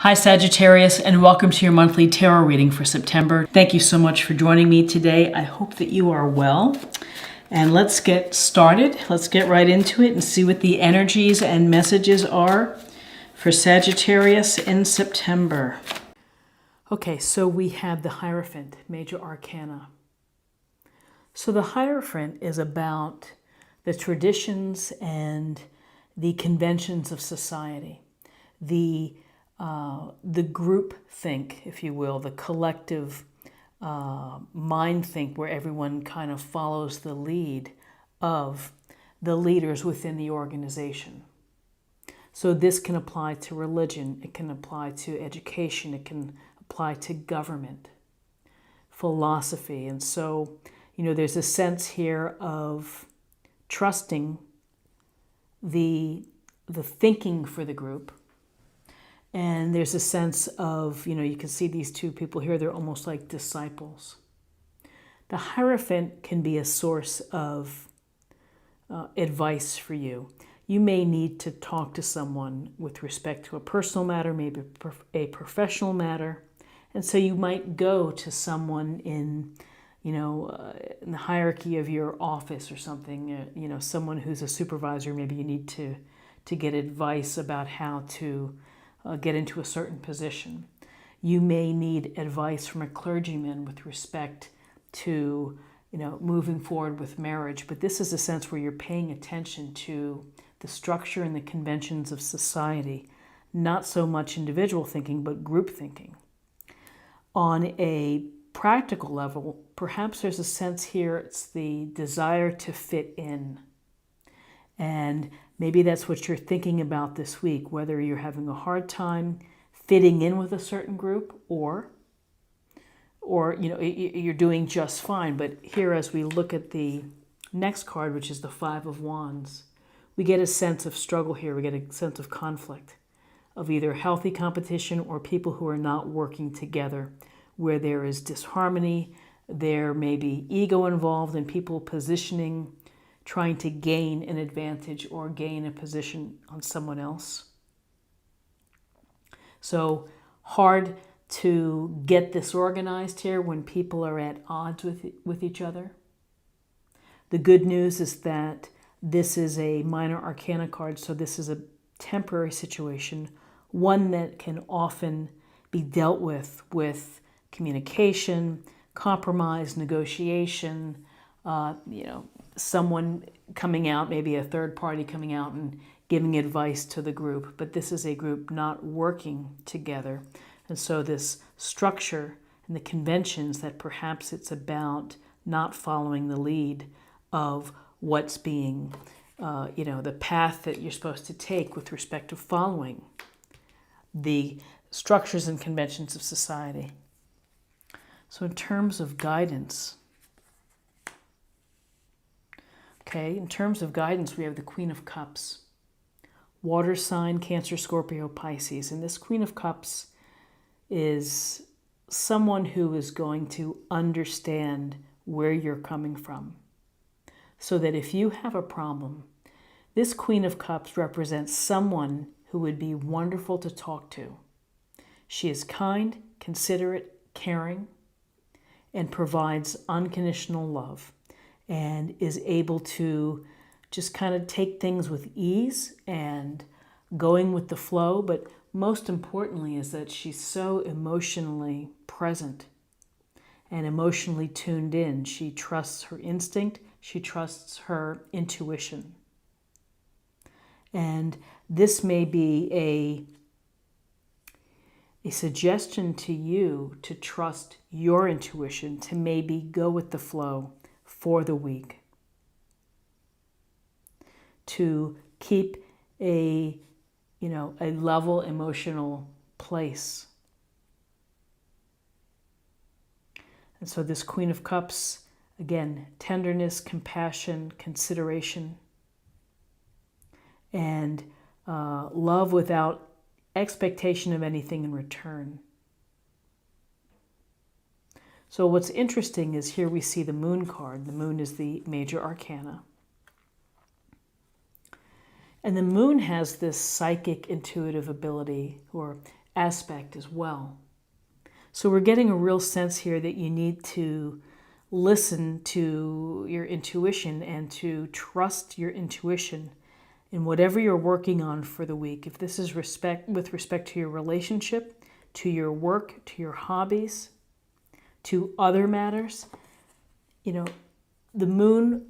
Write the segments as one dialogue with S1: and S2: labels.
S1: Hi Sagittarius, and welcome to your monthly tarot reading for September. Thank you so much for joining me today. I hope that you are well. And let's get started. Let's get right into it and see what the energies and messages are for Sagittarius in September. Okay, so we have the Hierophant, Major Arcana. So the Hierophant is about the traditions and the conventions of society, the group think, if you will, the collective mind think, where everyone kind of follows the lead of the leaders within the organization. So this can apply to religion, it can apply to education, it can apply to government, philosophy. And so, there's a sense here of trusting the thinking for the group. And there's a sense of, you can see these two people here, they're almost like disciples. The Hierophant can be a source of advice for you. You may need to talk to someone with respect to a personal matter, maybe a professional matter. And so you might go to someone in the hierarchy of your office or something, someone who's a supervisor. Maybe you need to get advice about how to get into a certain position. You may need advice from a clergyman with respect to, moving forward with marriage. But this is a sense where you're paying attention to the structure and the conventions of society, not so much individual thinking, but group thinking. On a practical level, perhaps there's a sense here, it's the desire to fit in. And maybe that's what you're thinking about this week, whether you're having a hard time fitting in with a certain group or you're doing just fine. But here, as we look at the next card, which is the Five of Wands, we get a sense of struggle here. We get a sense of conflict, of either healthy competition or people who are not working together, where there is disharmony. There may be ego involved and people positioning, trying to gain an advantage or gain a position on someone else. So hard to get this organized here when people are at odds with each other. The good news is that this is a minor arcana card, so this is a temporary situation, one that can often be dealt with communication, compromise, negotiation, someone coming out, maybe a third party coming out and giving advice to the group. But this is a group not working together. And so this structure and the conventions that perhaps it's about not following the lead of what's being, the path that you're supposed to take with respect to following the structures and conventions of society. So in terms of guidance, in terms of guidance, we have the Queen of Cups, water sign, Cancer, Scorpio, Pisces. And this Queen of Cups is someone who is going to understand where you're coming from. So that if you have a problem, this Queen of Cups represents someone who would be wonderful to talk to. She is kind, considerate, caring, and provides unconditional love, and is able to just kind of take things with ease and going with the flow. But most importantly is that she's so emotionally present and emotionally tuned in. She trusts her instinct. She trusts her intuition. And this may be a suggestion to you to trust your intuition, to maybe go with the flow for the week, to keep a level emotional place. And so this Queen of Cups, again, tenderness, compassion, consideration, and love without expectation of anything in return. So what's interesting is here we see the Moon card. The Moon is the major arcana. And the Moon has this psychic intuitive ability or aspect as well. So we're getting a real sense here that you need to listen to your intuition and to trust your intuition in whatever you're working on for the week. If this is with respect to your relationship, to your work, to your hobbies, to other matters, the moon,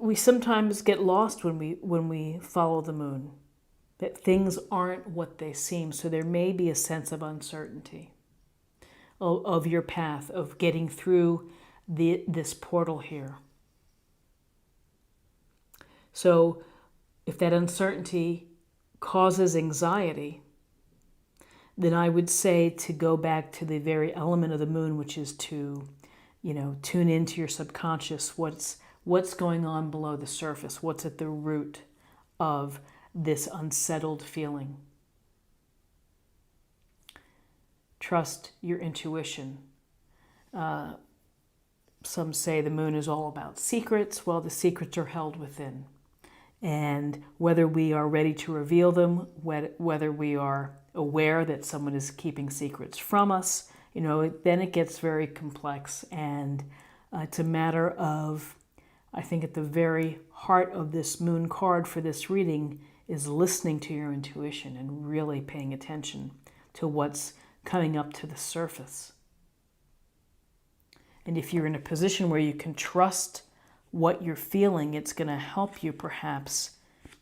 S1: we sometimes get lost when we follow the moon, that things aren't what they seem. So there may be a sense of uncertainty of your path, of getting through this portal here. So if that uncertainty causes anxiety, then I would say to go back to the very element of the moon, which is to, tune into your subconscious. What's going on below the surface? What's at the root of this unsettled feeling? Trust your intuition. Some say the moon is all about secrets. Well, the secrets are held within. And whether we are ready to reveal them, whether we are aware that someone is keeping secrets from us, then it gets very complex. And it's a matter of, I think at the very heart of this moon card for this reading is listening to your intuition and really paying attention to what's coming up to the surface. And if you're in a position where you can trust what you're feeling, it's going to help you perhaps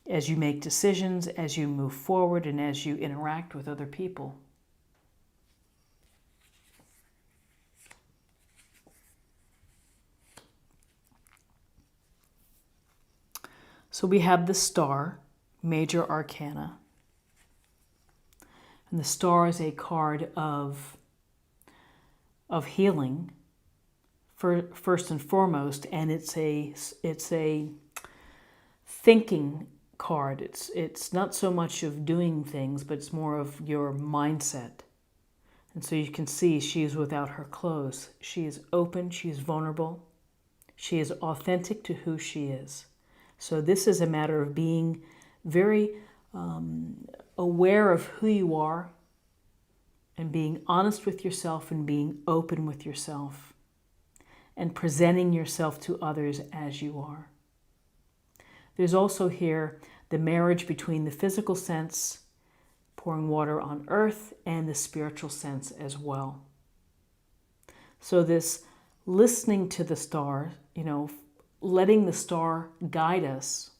S1: as you make decisions, as you move forward, and as you interact with other people. So we have the star, major arcana. And the star is a card of healing, first and foremost, and it's a thinking card. It's not so much of doing things, but it's more of your mindset. And so you can see she is without her clothes. She is open, she is vulnerable, she is authentic to who she is. So this is a matter of being very aware of who you are and being honest with yourself and being open with yourself and presenting yourself to others as you are. There's also here the marriage between the physical sense, pouring water on earth, and the spiritual sense as well. So this listening to the star, letting the star guide us.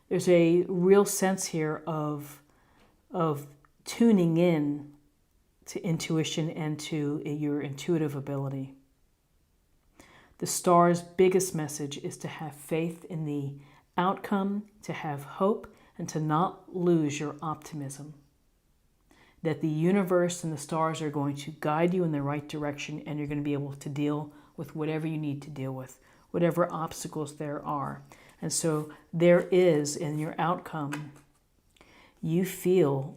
S1: There's a real sense here of tuning in to intuition and to your intuitive ability. The star's biggest message is to have faith in the outcome, to have hope, and to not lose your optimism. That the universe and the stars are going to guide you in the right direction, and you're going to be able to deal with whatever you need to deal with, whatever obstacles there are. And so there is, in your outcome, you feel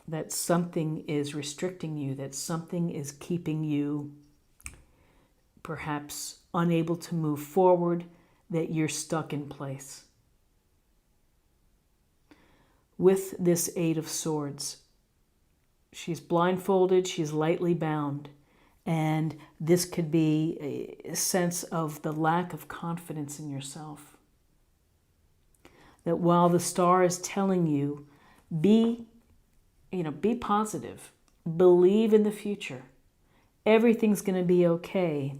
S1: that something is restricting you, that something is keeping you perhaps unable to move forward, that you're stuck in place. With this Eight of Swords, she's blindfolded, she's lightly bound, and this could be a sense of the lack of confidence in yourself. That while the star is telling you, be positive, believe in the future, everything's going to be okay,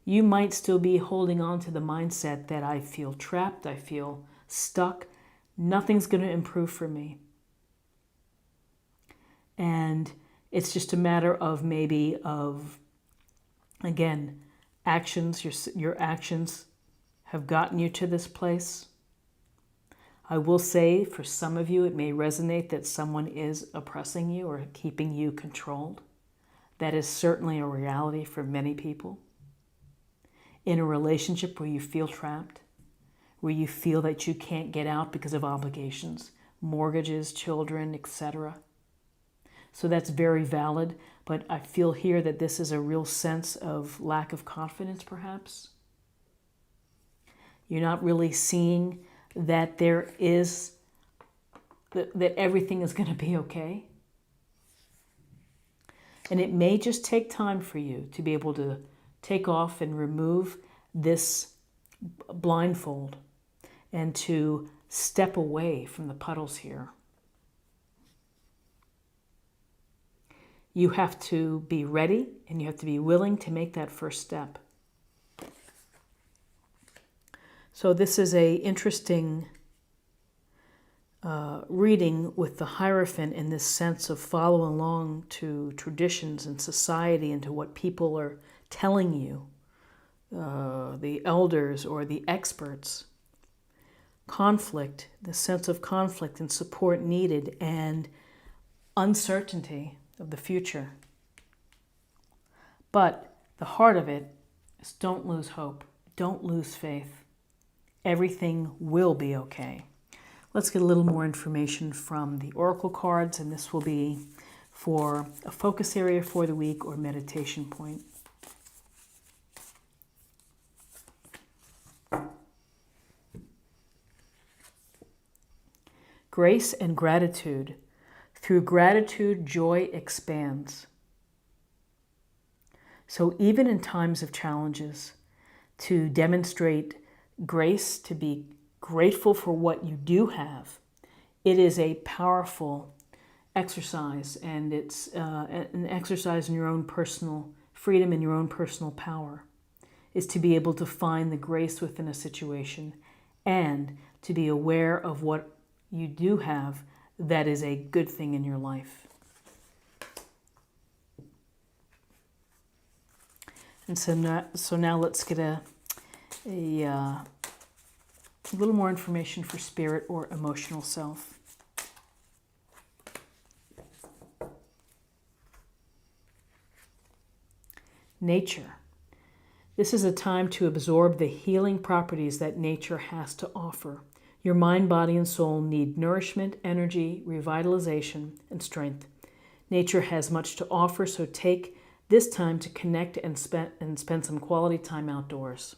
S1: you might still be holding on to the mindset that I feel trapped, I feel stuck, nothing's going to improve for me. And it's just a matter of again, actions. Your actions have gotten you to this place. I will say for some of you, it may resonate that someone is oppressing you or keeping you controlled. That is certainly a reality for many people. In a relationship where you feel trapped, where you feel that you can't get out because of obligations, mortgages, children, etc. So that's very valid, but I feel here that this is a real sense of lack of confidence, perhaps. You're not really seeing that there is that everything is going to be okay. And it may just take time for you to be able to take off and remove this blindfold and to step away from the puddles here. You have to be ready and you have to be willing to make that first step. So this is an interesting reading with the Hierophant in this sense of following along to traditions and society and to what people are telling you, the elders or the experts. Conflict, the sense of conflict and support needed, and uncertainty of the future. But the heart of it is don't lose hope, don't lose faith. Everything will be okay. Let's get a little more information from the oracle cards, and this will be for a focus area for the week or meditation point. Grace and gratitude. Through gratitude, joy expands. So even in times of challenges, to demonstrate grace, to be grateful for what you do have, it is a powerful exercise, and it's an exercise in your own personal freedom and your own personal power, is to be able to find the grace within a situation and to be aware of what you do have that is a good thing in your life. And so now let's get a little more information for spirit or emotional self. Nature. This is a time to absorb the healing properties that nature has to offer. Your mind, body, and soul need nourishment, energy, revitalization, and strength. Nature has much to offer, so take this time to connect and spend some quality time outdoors.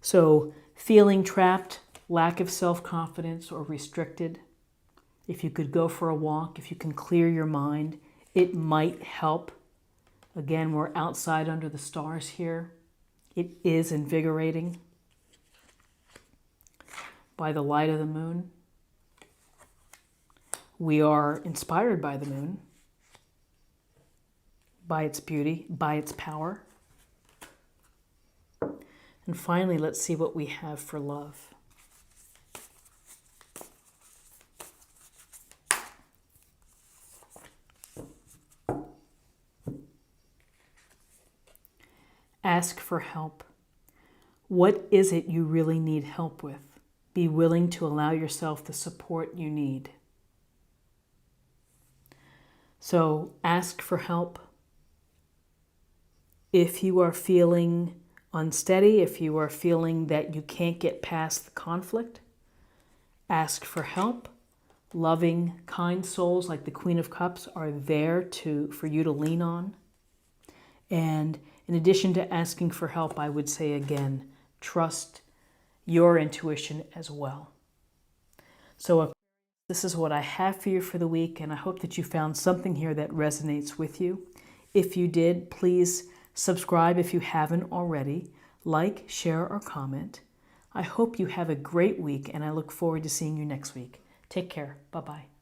S1: So, feeling trapped, lack of self-confidence, or restricted, if you could go for a walk, if you can clear your mind, it might help. Again, we're outside under the stars here. It is invigorating. By the light of the moon. We are inspired by the moon, by its beauty, by its power. And finally, let's see what we have for love. Ask for help. What is it you really need help with? Be willing to allow yourself the support you need. So ask for help. If you are feeling unsteady, if you are feeling that you can't get past the conflict, ask for help. Loving, kind souls like the Queen of Cups are there for you to lean on. And in addition to asking for help, I would say again, trust your intuition as well. So this is what I have for you for the week, and I hope that you found something here that resonates with you. If you did, please subscribe if you haven't already. Like, share, or comment. I hope you have a great week, and I look forward to seeing you next week. Take care. Bye-bye.